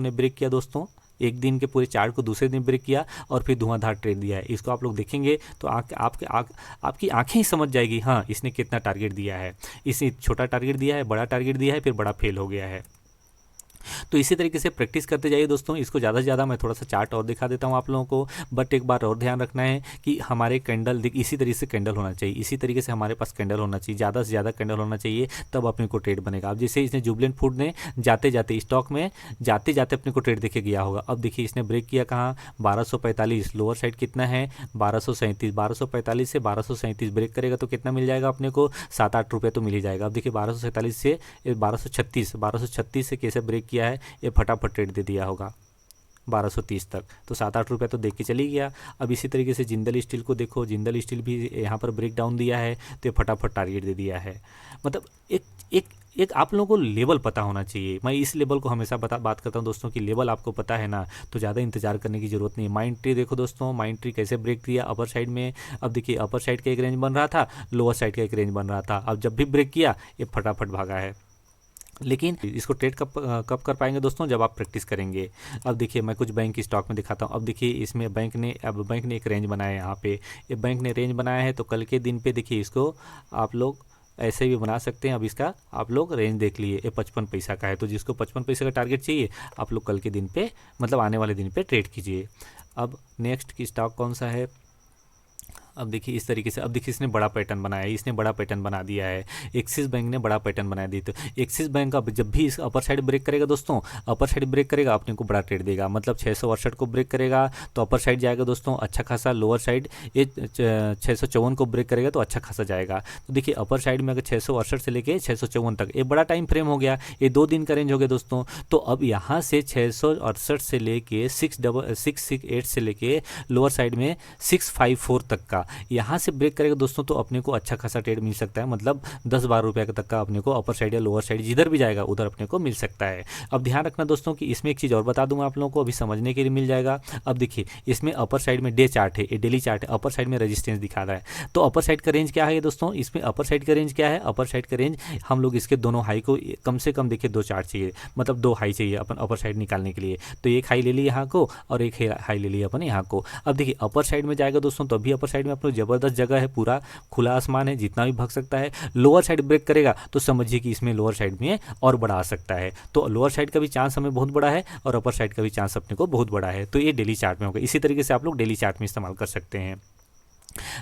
ने ब्रेक किया दोस्तों, एक दिन के पूरे चार्ट को दूसरे दिन ब्रेक किया और फिर धुआंधार ट्रेड दिया है। इसको आप लोग देखेंगे तो आपकी आंखें ही समझ जाएगी हाँ इसने कितना टारगेट दिया है। इसने छोटा टारगेट दिया है, बड़ा टारगेट दिया है, फिर बड़ा फेल हो गया है। तो इसी तरीके से प्रैक्टिस करते जाइए दोस्तों। इसको ज़्यादा से ज़्यादा मैं थोड़ा सा चार्ट और दिखा देता हूँ आप लोगों को, बट एक बार और ध्यान रखना है कि हमारे कैंडल इसी तरीके से कैंडल होना चाहिए, इसी तरीके से हमारे पास कैंडल होना चाहिए, ज़्यादा से ज़्यादा कैंडल होना चाहिए, तब अपने को ट्रेड बनेगा। अब जैसे इसने जुबिलेंट फूड ने स्टॉक में जाते जाते अपने को ट्रेड देखे गया होगा। अब देखिए इसने ब्रेक किया कहाँ 1245, लोअर साइड कितना है 1237, 1245 से 1237 ब्रेक करेगा तो कितना मिल जाएगा अपने को 7-8 रुपये तो मिल ही जाएगा। अब देखिए 1247 से 1236 से कैसे ब्रेक किया है, ये फटाफट ट्रेड दे दिया होगा 1230 तक, तो 7-8 रुपये तो देख के चली गया। अब इसी तरीके से जिंदल स्टील को देखो, जिंदल स्टील भी यहाँ पर ब्रेक डाउन दिया है तो ये फटाफट टारगेट दे दिया है। मतलब एक आप लोगों को लेवल पता होना चाहिए। मैं इस लेवल को हमेशा बात करता हूँ दोस्तों कि लेवल आपको पता है ना तो ज़्यादा इंतजार करने की जरूरत नहीं है। माइंड ट्री देखो दोस्तों, माइंड ट्री कैसे ब्रेक दिया अपर साइड में। अब देखिए अपर साइड का एक रेंज बन रहा था, लोअर साइड का एक रेंज बन रहा था। अब जब भी ब्रेक किया ये फटाफट भागा है। लेकिन इसको ट्रेड कब कर पाएंगे दोस्तों, जब आप प्रैक्टिस करेंगे। अब देखिए मैं कुछ बैंक की स्टॉक में दिखाता हूँ। अब देखिए इसमें बैंक ने एक रेंज बनाया है, यहाँ पे ये बैंक ने रेंज बनाया है। तो कल के दिन पे देखिए इसको आप लोग ऐसे भी बना सकते हैं। अब इसका आप लोग रेंज देख लिए, ये 55 पैसा का है, तो जिसको 55 पैसे का टारगेट चाहिए आप लोग कल के दिन पे मतलब आने वाले दिन पे ट्रेड कीजिए। अब नेक्स्ट की स्टॉक कौन सा है, अब देखिए इस तरीके से। अब देखिए इसने बड़ा पैटर्न बनाया है, इसने बड़ा पैटर्न बना दिया है। एक्सिस बैंक ने बड़ा पैटर्न बना दिया। तो एक्सिस बैंक का जब भी इस अपर साइड ब्रेक करेगा दोस्तों, अपर साइड ब्रेक करेगा अपने को बड़ा ट्रेड देगा। मतलब 668 को ब्रेक करेगा तो अपर साइड जाएगा दोस्तों अच्छा खासा, लोअर साइड ये 654 को ब्रेक करेगा तो अच्छा खासा जाएगा। तो देखिए अपर साइड में अगर 668 से लेके 654 तक ये बड़ा टाइम फ्रेम हो गया, ये 2 दिन का रेंज हो गया दोस्तों। तो अब यहाँ से 668 से लेके 668 से लेके लोअर साइड में 654 तक का यहाँ से ब्रेक करेगा दोस्तों तो अपने को अच्छा खासा ट्रेड मिल सकता है। मतलब 10-12 रुपये तक का अपने को अपर साइड या लोअर साइड जिधर भी जाएगा उधर अपने को मिल सकता है। अब ध्यान रखना दोस्तों कि इसमें एक चीज़ और बता दूंगा आप लोगों को, अभी समझने के लिए मिल जाएगा। अब देखिए इसमें अपर साइड में डे चार्ट है, ये डेली चार्ट है, अपर साइड में रेजिस्टेंस दिखा रहा है। तो अपर साइड का रेंज क्या है दोस्तों, इसमें अपर साइड का रेंज क्या है, अपर साइड का रेंज हम लोग इसके दोनों हाई को कम से कम देखिए 2 चार्ट चाहिए, मतलब 2 हाई चाहिए अपन अपर साइड निकालने के लिए। तो एक हाई ले ली यहाँ को और एक हाई ले ली अपन यहाँ को। अब देखिए अपर साइड में जाएगा दोस्तों तो अभी अपर साइड में आप लोग ज़बरदस्त जगह है, पूरा खुला आसमान है, जितना भी भग सकता है। लोअर साइड ब्रेक करेगा तो समझिए कि इसमें लोअर साइड में और बड़ा आ सकता है। तो लोअर साइड का भी चांस हमें बहुत बड़ा है और अपर साइड का भी चांस अपने को बहुत बड़ा है। तो ये डेली चार्ट में होगा। इसी तरीके से आप लोग डेली चार्ट में इस्तेमाल कर सकते हैं।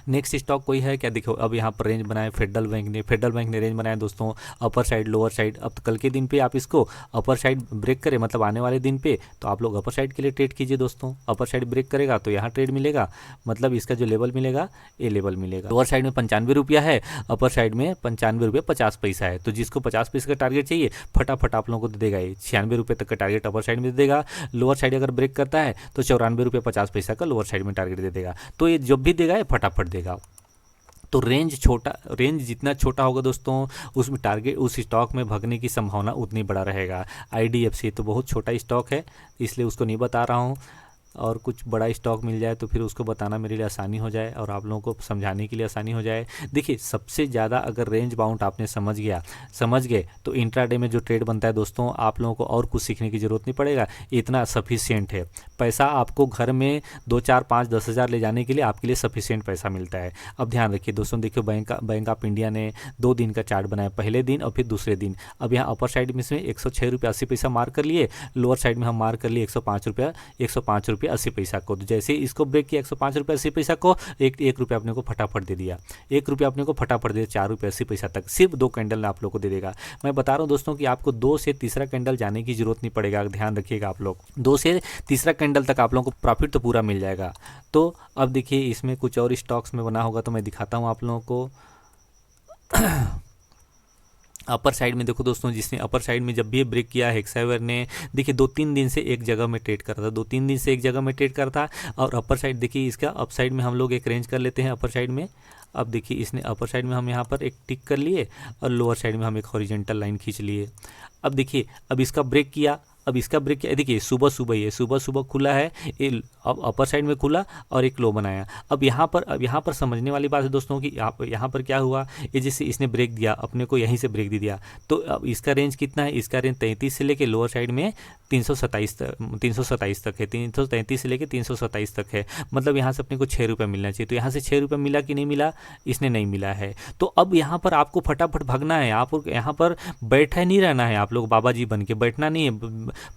नेक्स्ट स्टॉक कोई है क्या, देखो अब यहाँ पर रेंज बनाए फेडरल बैंक ने रेंज बनाया दोस्तों, अपर साइड लोअर साइड। अब तो कल के दिन पे आप इसको अपर साइड ब्रेक करें, मतलब आने वाले दिन पे, तो आप लोग अपर साइड के लिए ट्रेड कीजिए दोस्तों। अपर साइड ब्रेक करेगा तो यहाँ ट्रेड मिलेगा, मतलब इसका जो लेवल मिलेगा ये लेवल मिलेगा। लोअर साइड में 95 रुपया है, अपर साइड में 95 रुपये 50 पैसा है। तो जिसको 50 पैसे का टारगेट चाहिए फटाफट आप लोगों को दे देगा, ये 96 रुपये तक का टारगेट अपर साइड में दे देगा। लोअर साइड अगर ब्रेक करता है तो 94 रुपये 50 पैसा का लोअर साइड में टारगेट दे देगा। तो ये जब भी देगा ये फटाफट देगा। तो रेंज जितना छोटा होगा दोस्तों, उसमें टारगेट उस स्टॉक में भगने की संभावना उतनी बड़ा रहेगा। IDFC तो बहुत छोटा स्टॉक है, इसलिए उसको नहीं बता रहा हूँ, और कुछ बड़ा स्टॉक मिल जाए तो फिर उसको बताना मेरे लिए आसानी हो जाए और आप लोगों को समझाने के लिए आसानी हो जाए। देखिए सबसे ज़्यादा अगर रेंज बाउंड आपने समझ गए तो इंट्राडे में जो ट्रेड बनता है दोस्तों, आप लोगों को और कुछ सीखने की ज़रूरत नहीं पड़ेगा, इतना सफिशिएंट है। पैसा आपको घर में 2, 4, 5, 10 हज़ार ले जाने के लिए आपके लिए सफिशिएंट पैसा मिलता है। अब ध्यान रखिए दोस्तों, देखिए बैंक ऑफ इंडिया ने 2 दिन का चार्ट बनाया, पहले दिन और फिर दूसरे दिन। अब यहाँ अपर साइड में इसमें 106 रुपये 80 पैसा मार्क कर लिए, लोअर साइड में हम मार्क कर लिए 105 रुपये 80 पैसा को। तो जैसे इसको ब्रेक किया 105 रुपये 80 पैसा को, एक रुपया अपने को फटाफट दे दिया, 1 रुपया अपने को फटाफट दे दिया, 4 रुपये 80 पैसा तक सिर्फ 2 कैंडल आप लोग को दे देगा। मैं बता रहा हूँ दोस्तों कि आपको 2 से तीसरा कैंडल जाने की जरूरत नहीं पड़ेगा, ध्यान रखिएगा आप लोग। 2 से तीसरा कैंडल तक आप लोगों को प्रॉफिट तो पूरा मिल जाएगा। तो अब देखिए इसमें कुछ और स्टॉक्स में बना होगा तो मैं दिखाता हूँ आप लोगों को। अपर साइड में देखो दोस्तों, जिसने अपर साइड में जब भी ब्रेक किया हेक्सावेयर ने, देखिए 2-3 दिन से एक जगह में ट्रेड कर रहा था, 2-3 दिन से एक जगह में ट्रेड कर था। और अपर साइड देखिए इसका अप साइड में हम लोग एक रेंज कर लेते हैं अपर साइड में। अब देखिए इसने अपर साइड में हम यहाँ पर एक टिक कर लिए और लोअर साइड में हम एक हॉरिजॉन्टल लाइन खींच लिए। अब देखिए अब इसका ब्रेक किया, देखिए सुबह खुला है, ये अब अपर साइड में खुला और एक लो बनाया। अब यहाँ पर समझने वाली बात है दोस्तों कि यहाँ पर क्या हुआ, ये जैसे इसने ब्रेक दिया अपने को, यहीं से ब्रेक दे दिया, तो अब इसका रेंज कितना है, इसका रेंज 33 से लेके लोअर साइड में 327 तक है, 333 से लेके 327 तक है। मतलब यहाँ से अपने को 6 रुपये मिलना चाहिए। तो यहाँ से 6 रुपये मिला कि नहीं मिला, इसने नहीं मिला है। तो अब यहाँ पर आपको फटाफट भागना है, आप यहाँ पर बैठे नहीं रहना है, आप लोग बाबा जी बन के बैठना नहीं है,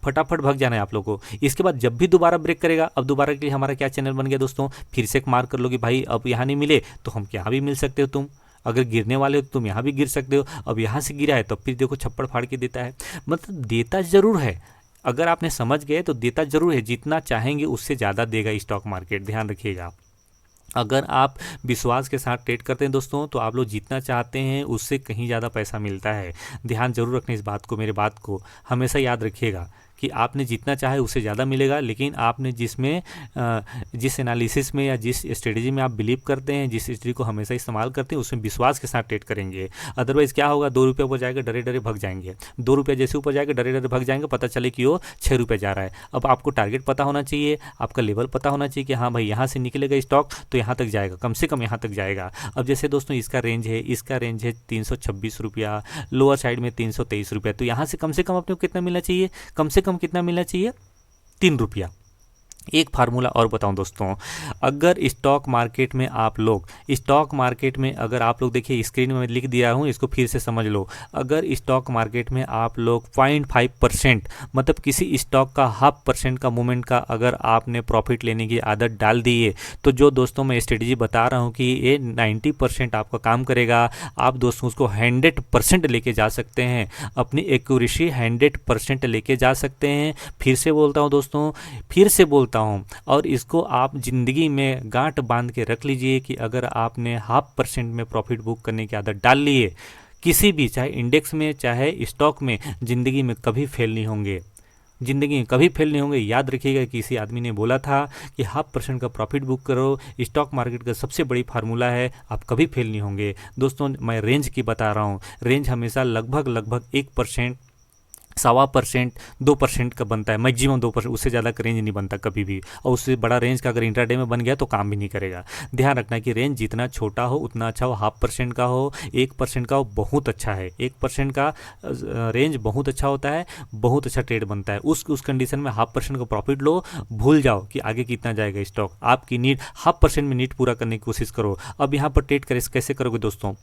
फटाफट भाग जाना है आप लोग को। इसके बाद जब भी दोबारा ब्रेक करेगा, अब दोबारा के लिए हमारा क्या चैनल बन गया दोस्तों, फिर से मार्क कर लो कि भाई अब यहाँ नहीं मिले तो हम यहाँ भी मिल सकते हो, तुम अगर गिरने वाले हो तो तुम यहाँ भी गिर सकते हो। अब यहाँ से गिरा है तो फिर देखो छप्पड़ फाड़ के देता है, मतलब देता जरूर है, अगर आपने समझ गए तो देता जरूर है, जितना चाहेंगे उससे ज़्यादा देगा स्टॉक मार्केट, ध्यान रखिएगा। अगर आप विश्वास के साथ ट्रेड करते हैं दोस्तों तो आप लोग जितना चाहते हैं उससे कहीं ज़्यादा पैसा मिलता है। ध्यान जरूर रखना इस बात को, मेरे बात को हमेशा याद रखिएगा कि आपने जितना चाहे उससे ज़्यादा मिलेगा, लेकिन आपने जिस एनालिसिस में या जिस स्ट्रेटजी में आप बिलीव करते हैं, जिस स्ट्रेटजी को हमेशा इस्तेमाल करते हैं, उसमें विश्वास के साथ ट्रेड करेंगे। अदरवाइज़ क्या होगा, 2 रुपये ऊपर जाएगा डरे डरे भग जाएंगे, 2 रुपये जैसे ऊपर जाएगा डरे डरे भग जाएंगे, पता चले कि वो 6 रुपये जा रहा है। अब आपको टारगेट पता होना चाहिए, आपका लेवल पता होना चाहिए कि हाँ भाई यहाँ से निकलेगा स्टॉक तो यहाँ तक जाएगा, कम से कम यहाँ तक जाएगा। अब जैसे दोस्तों इसका रेंज है 326 रुपया, लोअर साइड में 323 रुपया, तो यहाँ से कम अपने को कितना मिलना चाहिए, कम से कम कितना मिलना चाहिए, 3 रुपया। एक फार्मूला और बताऊं दोस्तों, अगर स्टॉक मार्केट में अगर आप लोग देखिए स्क्रीन में मैं लिख दिया हूं, इसको फिर से समझ लो। अगर स्टॉक मार्केट में आप लोग 0.5% मतलब किसी स्टॉक का 0.5% का मूवमेंट का अगर आपने प्रॉफिट लेने की आदत डाल दी है, तो जो दोस्तों मैं स्ट्रेटजी बता रहा हूं कि ये 90% आपका काम करेगा। आप दोस्तों उसको 100% लेके जा सकते हैं, अपनी एक्यूरेसी 100% लेके जा सकते हैं। फिर से बोलता हूँ दोस्तों, और इसको आप ज़िंदगी में गांठ बांध के रख लीजिए कि अगर आपने 0.5% में प्रॉफिट बुक करने की आदत डाल ली है, किसी भी चाहे इंडेक्स में चाहे स्टॉक में, ज़िंदगी में कभी फेल नहीं होंगे। याद रखिएगा, किसी आदमी ने बोला था कि 0.5% का प्रॉफिट बुक करो, स्टॉक मार्केट का सबसे बड़ी फार्मूला है, आप कभी फेल नहीं होंगे। दोस्तों मैं रेंज की बता रहा हूँ, रेंज हमेशा लगभग 1% 1.25%, 2% का बनता है, मैक्सिमम 2%, उससे ज़्यादा का रेंज नहीं बनता कभी भी। और उससे बड़ा रेंज का अगर इंट्राडे में बन गया तो काम भी नहीं करेगा। ध्यान रखना कि रेंज जितना छोटा हो उतना अच्छा हो, 0.5% का हो, 1% का हो, बहुत अच्छा है। 1% का रेंज बहुत अच्छा होता है, बहुत अच्छा ट्रेड बनता है। उस कंडीशन में 0.5% का प्रॉफिट लो, भूल जाओ कि आगे कितना जाएगा स्टॉक। आपकी नीड 0.5% में नीड पूरा करने की कोशिश करो। अब यहाँ पर ट्रेड कैसे करोगे दोस्तों?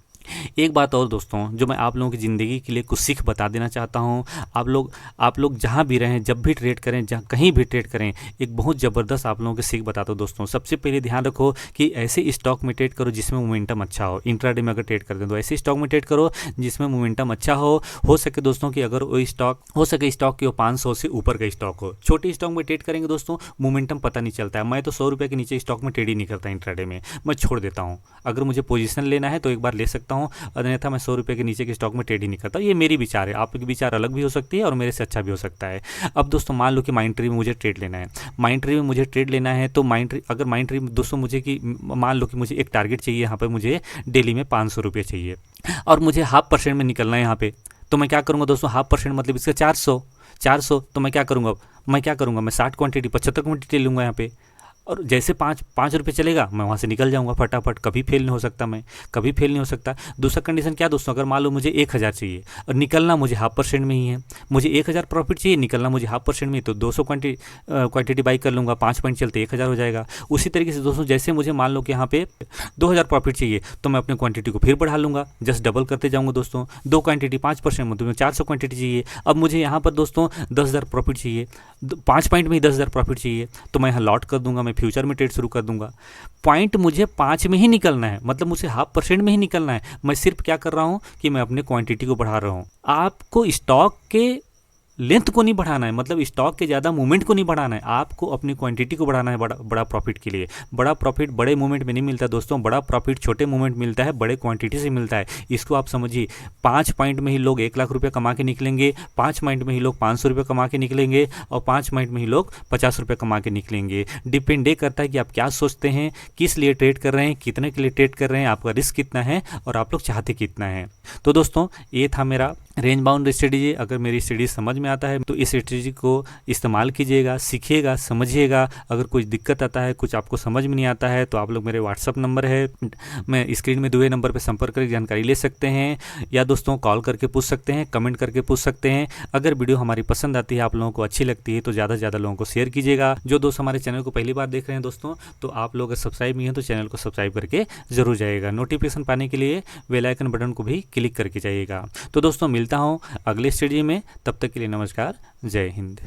एक बात और दोस्तों, जो मैं आप लोगों की ज़िंदगी के लिए कुछ सीख बता देना चाहता हूँ। आप लोग जहाँ भी रहें, जब भी ट्रेड करें, जहाँ कहीं भी ट्रेड करें, एक बहुत ज़बरदस्त आप लोगों की सीख बताता हूँ दोस्तों। सबसे पहले ध्यान रखो कि ऐसे स्टॉक में ट्रेड करो जिसमें मोमेंटम अच्छा हो। इंट्राडे में अगर ट्रेड करते हैं तो ऐसे स्टॉक में ट्रेड करो जिसमें मोमेंटम अच्छा हो सके दोस्तों कि अगर वो स्टॉक हो सके स्टॉक की वो 500 से ऊपर का स्टॉक हो। छोटे स्टॉक में ट्रेड करेंगे दोस्तों, मोमेंटम पता नहीं चलता है। मैं तो 100 रुपये के नीचे स्टॉक में ट्रेड ही नहीं करता इंट्राडे में, मैं छोड़ देता हूँ। अगर मुझे पोजीशन लेना है तो एक बार ले सकता हूँ, अन्यथा मैं 100 रुपये के नीचे के स्टॉक में ट्रेड ही नहीं करता। ये मेरी विचार है, आपके विचार अलग भी हो सकती है और मेरे से अच्छा भी हो सकता है। अब दोस्तों मान लो कि माइंडट्री में मुझे ट्रेड लेना है, माइंडट्री में मुझे ट्रेड लेना है तो माइंडट्री में दोस्तों मुझे कि मान लो कि मुझे एक टारगेट चाहिए, यहाँ पर मुझे डेली में 500 रुपये चाहिए और मुझे 0.5% में निकलना है यहाँ पे। तो मैं क्या करूँगा दोस्तों? 0.5% मतलब इसका 400। तो मैं क्या करूँगा? मैं 60 क्वांटिटी 75 क्वांटिटी लूँगा यहाँ पे, और जैसे 5 रुपये चलेगा मैं वहाँ से निकल जाऊँगा फटाफट। कभी फेल नहीं हो सकता, मैं कभी फेल नहीं हो सकता। दूसरा कंडीशन क्या दोस्तों? अगर मान लो मुझे 1000 चाहिए और निकलना मुझे 0.5% में ही है, मुझे 1000 प्रॉफिट चाहिए, निकलना मुझे 0.5% में ही, तो 200 क्वांटिटी बाई कर लूँगा, 5 पॉइंट चलते 1000 हो जाएगा। उसी तरीके से दोस्तों जैसे मुझे मान लो कि यहाँ पे 2000 प्रॉफिट चाहिए तो मैं अपनी क्वांटिटी को फिर बढ़ा लूँगा, जस्ट डबल करते जाऊँगा दोस्तों। 2 क्वांटिटी 5% में, तो 400 क्वांटिटी चाहिए। अब मुझे यहाँ पर दोस्तों 10,000 प्रॉफिट चाहिए, 5 पॉइंट में ही 10,000 प्रॉफिट चाहिए, तो मैं यहाँ लॉट कर दूंगा, मैं फ्यूचर में ट्रेड शुरू कर दूंगा। पॉइंट मुझे 5 में ही निकलना है, मतलब मुझे 0.5% में ही निकलना है। मैं सिर्फ क्या कर रहा हूँ कि मैं अपने क्वांटिटी को बढ़ा रहा हूँ। आपको स्टॉक के लेंथ को नहीं बढ़ाना है, मतलब स्टॉक के ज़्यादा मूवमेंट को नहीं बढ़ाना है, आपको अपनी क्वांटिटी को बढ़ाना है बड़ा प्रॉफिट के लिए। बड़ा प्रॉफिट बड़े मूवमेंट में नहीं मिलता दोस्तों, बड़ा प्रॉफिट छोटे मूवमेंट मिलता है, बड़े क्वांटिटी से मिलता है। इसको आप समझिए। 5 पॉइंट में ही लोग 1 लाख रुपये कमा के निकलेंगे, 5 पॉइंट में ही लोग 500 रुपये कमा के निकलेंगे, और 5 पॉइंट में ही लोग 50 रुपये कमा के निकलेंगे। डिपेंड करता है कि आप क्या सोचते हैं, किस लिए ट्रेड कर रहे हैं, कितने के लिए ट्रेड कर रहे हैं, आपका रिस्क कितना है और आप लोग चाहते कितना है। तो दोस्तों ये था मेरा रेंज बाउंड स्ट्रेटेजी। अगर मेरी स्ट्रेटेजी समझ में आता है तो इस स्ट्रेटेजी को इस्तेमाल कीजिएगा, सीखिएगा, समझिएगा। अगर कुछ दिक्कत आता है, कुछ आपको समझ में नहीं आता है, तो आप लोग मेरे व्हाट्सअप नंबर है, मैं स्क्रीन में दिए नंबर पर संपर्क करके जानकारी ले सकते हैं, या दोस्तों कॉल करके पूछ सकते हैं, कमेंट करके पूछ सकते हैं। अगर वीडियो हमारी पसंद आती है, आप लोगों को अच्छी लगती है, तो ज़्यादा से ज़्यादा लोगों को शेयर कीजिएगा। जो दोस्त हमारे चैनल को पहली बार देख रहे हैं दोस्तों, तो आप लोग अगर सब्सक्राइब नहीं है तो चैनल को सब्सक्राइब करके जरूर जाइएगा। नोटिफिकेशन पाने के लिए बेल आइकन बटन को भी क्लिक करके जाइएगा। तो दोस्तों मिलता हूँ अगले स्टडी में, तब तक के लिए नमस्कार, जय हिंद।